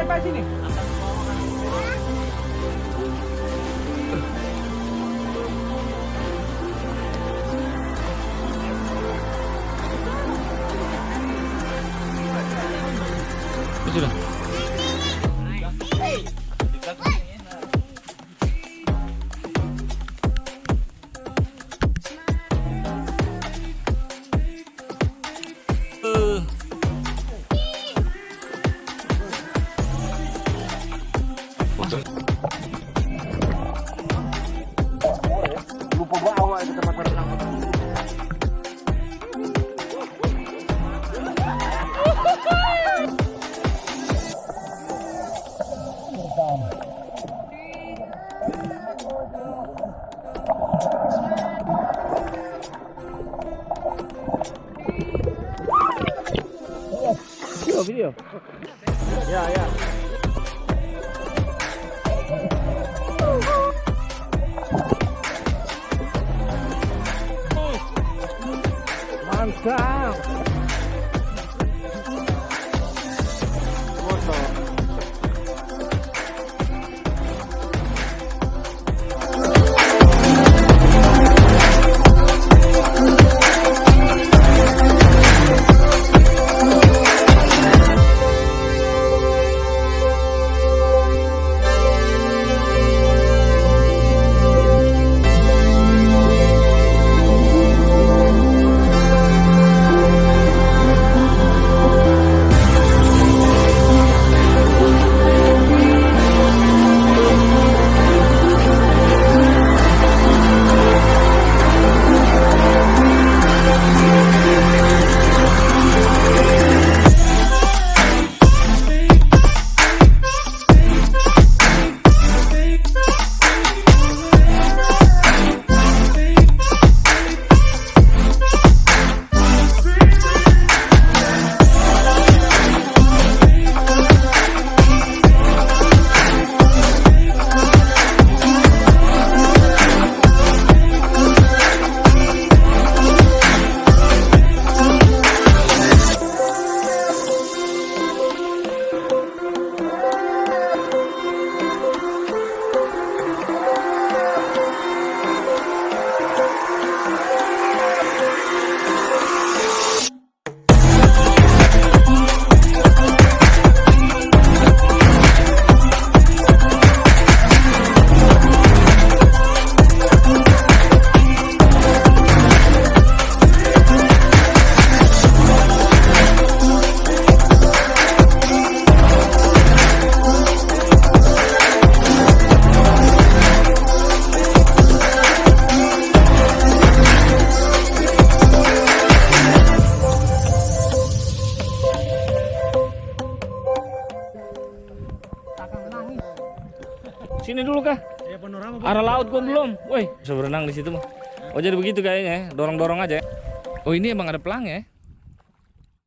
Pak sini. Sudah. Lupa bawa ke tempat berenang. Video. Ya, ya. Mantap. Foto. Sini dulu kah? Ya, panorama. Arah laut gua belum. Woi, bisa berenang di situ mah. Oh jadi begitu kayaknya ya. Dorong-dorong aja ya. Oh ini emang ada pelang ya?